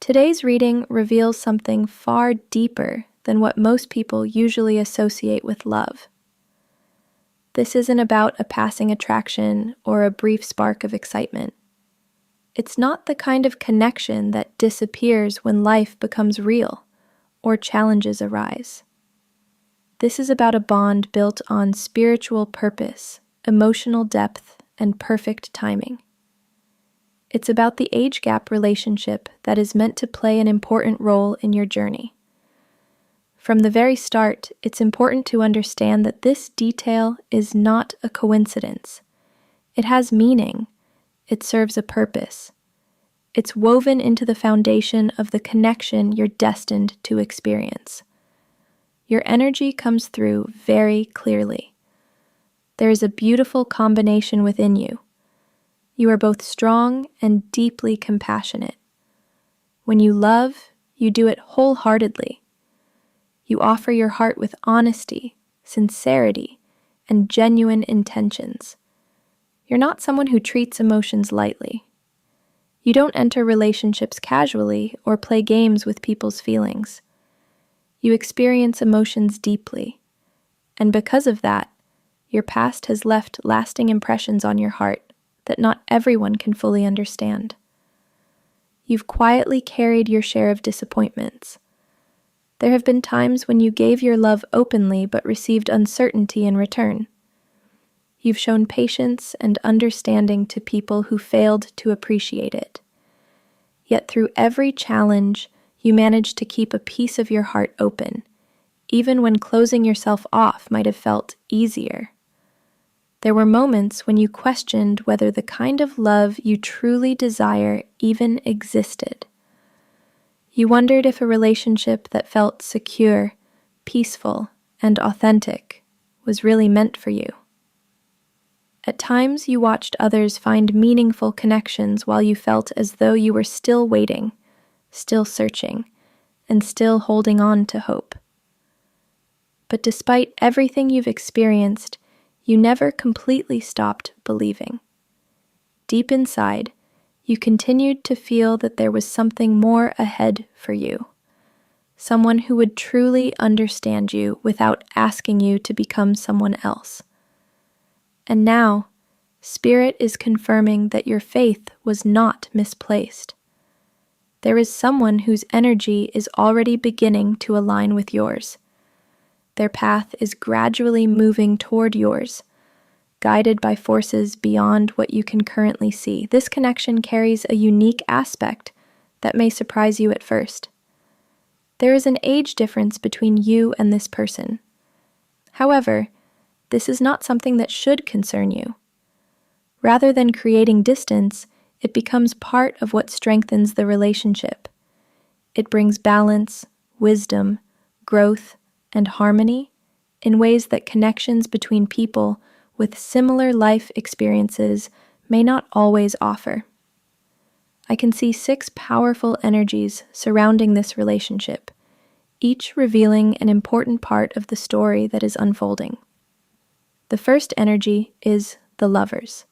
Today's reading reveals something far deeper than what most people usually associate with love. This isn't about a passing attraction or a brief spark of excitement. It's not the kind of connection that disappears when life becomes real or challenges arise. This is about a bond built on spiritual purpose, emotional depth, and perfect timing. It's about the age gap relationship that is meant to play an important role in your journey. From the very start, it's important to understand that this detail is not a coincidence. It has meaning. It serves a purpose. It's woven into the foundation of the connection you're destined to experience. Your energy comes through very clearly. There is a beautiful combination within you. You are both strong and deeply compassionate. When you love, you do it wholeheartedly. You offer your heart with honesty, sincerity, and genuine intentions. You're not someone who treats emotions lightly. You don't enter relationships casually or play games with people's feelings. You experience emotions deeply, and because of that, your past has left lasting impressions on your heart that not everyone can fully understand. You've quietly carried your share of disappointments. There have been times when you gave your love openly but received uncertainty in return. You've shown patience and understanding to people who failed to appreciate it. Yet through every challenge, you managed to keep a piece of your heart open, even when closing yourself off might have felt easier. There were moments when you questioned whether the kind of love you truly desire even existed. You wondered if a relationship that felt secure, peaceful, and authentic was really meant for you. At times, you watched others find meaningful connections while you felt as though you were still waiting, still searching, and still holding on to hope. But despite everything you've experienced, you never completely stopped believing. Deep inside, you continued to feel that there was something more ahead for you, someone who would truly understand you without asking you to become someone else. And now, Spirit is confirming that your faith was not misplaced. There is someone whose energy is already beginning to align with yours. Their path is gradually moving toward yours, guided by forces beyond what you can currently see. This connection carries a unique aspect that may surprise you at first. There is an age difference between you and this person. However, this is not something that should concern you. Rather than creating distance, it becomes part of what strengthens the relationship. It brings balance, wisdom, growth, and harmony in ways that connections between people with similar life experiences may not always offer. I can see 6 powerful energies surrounding this relationship, each revealing an important part of the story that is unfolding. The first energy is the lovers.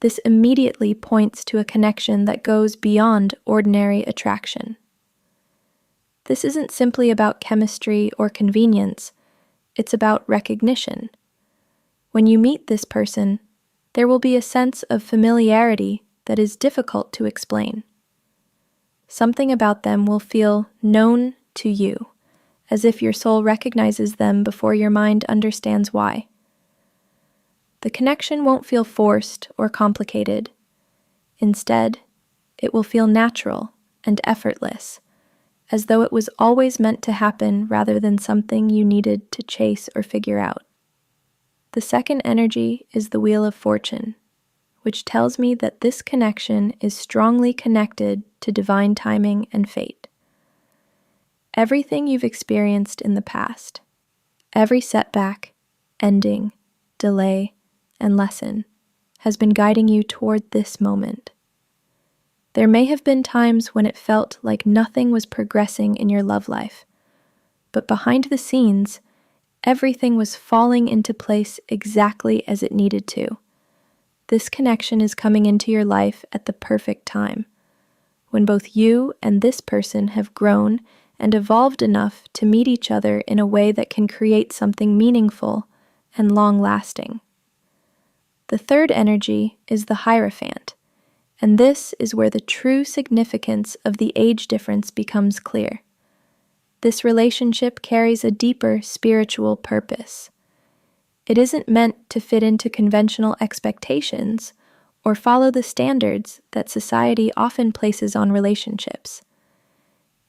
This immediately points to a connection that goes beyond ordinary attraction. This isn't simply about chemistry or convenience, it's about recognition. When you meet this person, there will be a sense of familiarity that is difficult to explain. Something about them will feel known to you, as if your soul recognizes them before your mind understands why. The connection won't feel forced or complicated. Instead, it will feel natural and effortless, as though it was always meant to happen rather than something you needed to chase or figure out. The second energy is the Wheel of Fortune, which tells me that this connection is strongly connected to divine timing and fate. Everything you've experienced in the past, every setback, ending, delay, and lesson, has been guiding you toward this moment. There may have been times when it felt like nothing was progressing in your love life, but behind the scenes, everything was falling into place exactly as it needed to. This connection is coming into your life at the perfect time, when both you and this person have grown and evolved enough to meet each other in a way that can create something meaningful and long-lasting. The third energy is the Hierophant, and this is where the true significance of the age difference becomes clear. This relationship carries a deeper spiritual purpose. It isn't meant to fit into conventional expectations or follow the standards that society often places on relationships.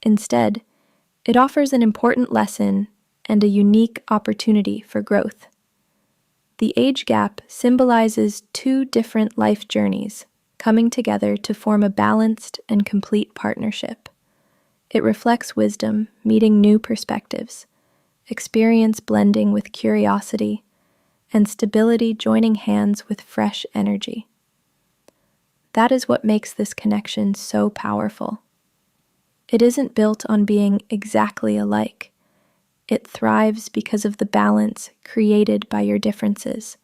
Instead, it offers an important lesson and a unique opportunity for growth. The age gap symbolizes two different life journeys coming together to form a balanced and complete partnership. It reflects wisdom meeting new perspectives, experience blending with curiosity, and stability joining hands with fresh energy. That is what makes this connection so powerful. It isn't built on being exactly alike. It thrives because of the balance created by your differences.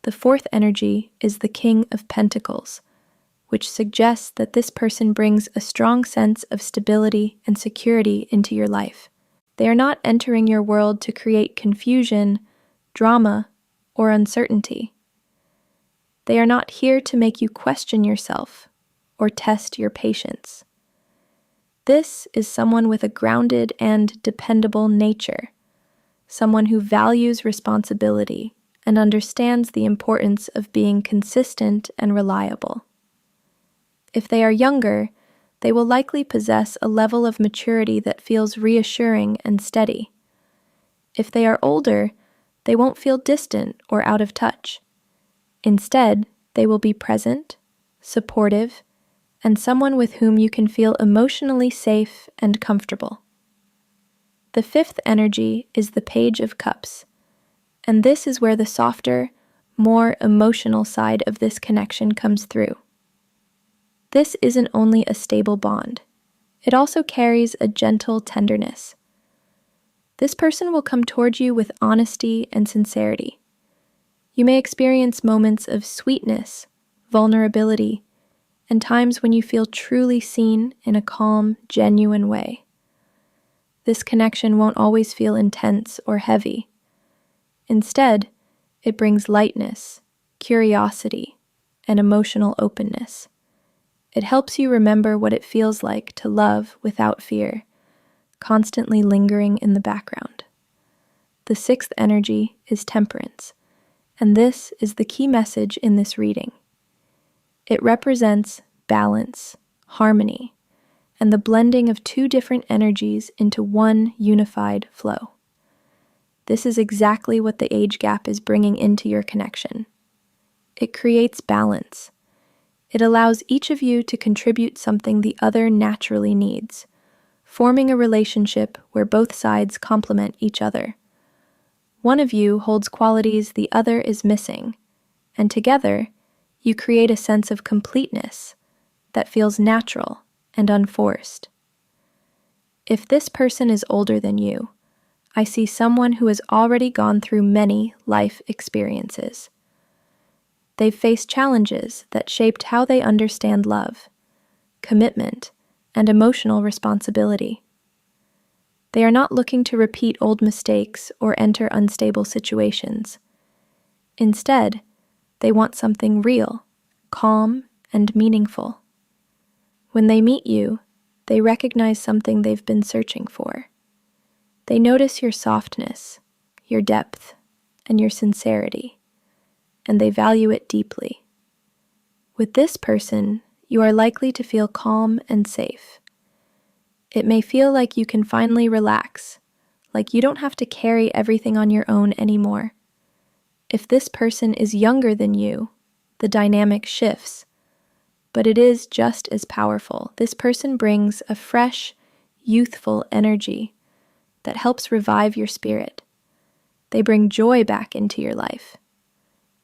The fourth energy is the King of Pentacles, which suggests that this person brings a strong sense of stability and security into your life. They are not entering your world to create confusion, drama, or uncertainty. They are not here to make you question yourself or test your patience. This is someone with a grounded and dependable nature, someone who values responsibility and understands the importance of being consistent and reliable. If they are younger, they will likely possess a level of maturity that feels reassuring and steady. If they are older, they won't feel distant or out of touch. Instead, they will be present, supportive, and someone with whom you can feel emotionally safe and comfortable. The fifth energy is the Page of Cups, and this is where the softer, more emotional side of this connection comes through. This isn't only a stable bond, it also carries a gentle tenderness. This person will come toward you with honesty and sincerity. You may experience moments of sweetness, vulnerability, and times when you feel truly seen in a calm, genuine way. This connection won't always feel intense or heavy. Instead, it brings lightness, curiosity, and emotional openness. It helps you remember what it feels like to love without fear, constantly lingering in the background. The sixth energy is Temperance, and this is the key message in this reading. It represents balance, harmony, and the blending of two different energies into one unified flow. This is exactly what the age gap is bringing into your connection. It creates balance. It allows each of you to contribute something the other naturally needs, forming a relationship where both sides complement each other. One of you holds qualities the other is missing, and together, you create a sense of completeness that feels natural and unforced. If this person is older than you, I see someone who has already gone through many life experiences. They've faced challenges that shaped how they understand love, commitment, and emotional responsibility. They are not looking to repeat old mistakes or enter unstable situations. Instead, they want something real, calm, and meaningful. When they meet you, they recognize something they've been searching for. They notice your softness, your depth, and your sincerity, and they value it deeply. With this person, you are likely to feel calm and safe. It may feel like you can finally relax, like you don't have to carry everything on your own anymore. If this person is younger than you, the dynamic shifts, but it is just as powerful. This person brings a fresh, youthful energy that helps revive your spirit. They bring joy back into your life.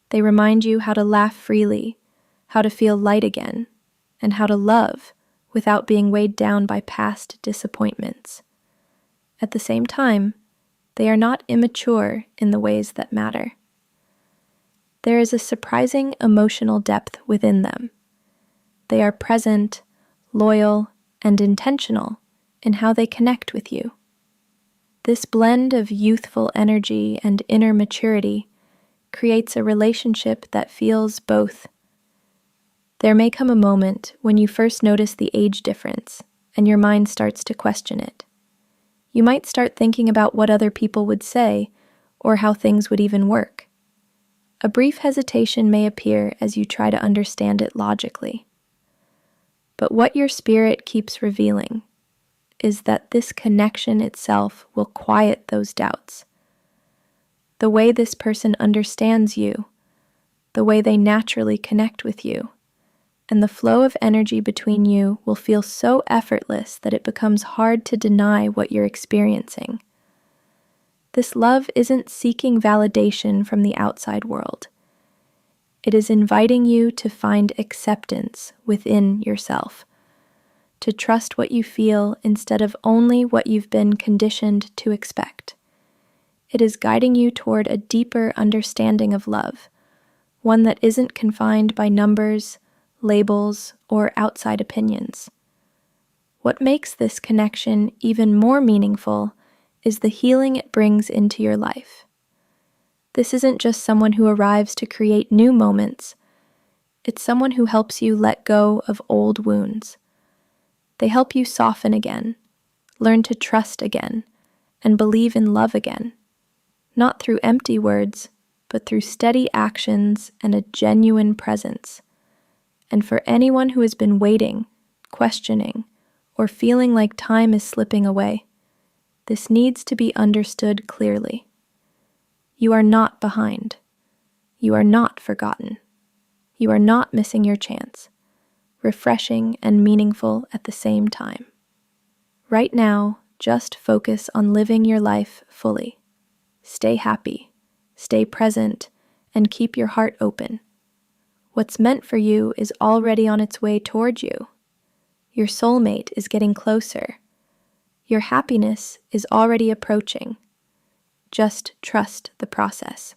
They remind you how to laugh freely, how to feel light again, and how to love without being weighed down by past disappointments. At the same time, they are not immature in the ways that matter. There is a surprising emotional depth within them. They are present, loyal, and intentional in how they connect with you. This blend of youthful energy and inner maturity creates a relationship that feels both. There may come a moment when you first notice the age difference and your mind starts to question it. You might start thinking about what other people would say or how things would even work. A brief hesitation may appear as you try to understand it logically. But what your spirit keeps revealing is that this connection itself will quiet those doubts. The way this person understands you, the way they naturally connect with you, and the flow of energy between you will feel so effortless that it becomes hard to deny what you're experiencing. This love isn't seeking validation from the outside world. It is inviting you to find acceptance within yourself, to trust what you feel instead of only what you've been conditioned to expect. It is guiding you toward a deeper understanding of love, one that isn't confined by numbers, labels, or outside opinions. What makes this connection even more meaningful is the healing it brings into your life. This isn't just someone who arrives to create new moments. It's someone who helps you let go of old wounds. They help you soften again, learn to trust again, and believe in love again. Not through empty words, but through steady actions and a genuine presence. And for anyone who has been waiting, questioning, or feeling like time is slipping away, this needs to be understood clearly. You are not behind. You are not forgotten. You are not missing your chance, refreshing and meaningful at the same time. Right now, just focus on living your life fully. Stay happy, stay present, and keep your heart open. What's meant for you is already on its way toward you. Your soulmate is getting closer. Your happiness is already approaching. Just trust the process.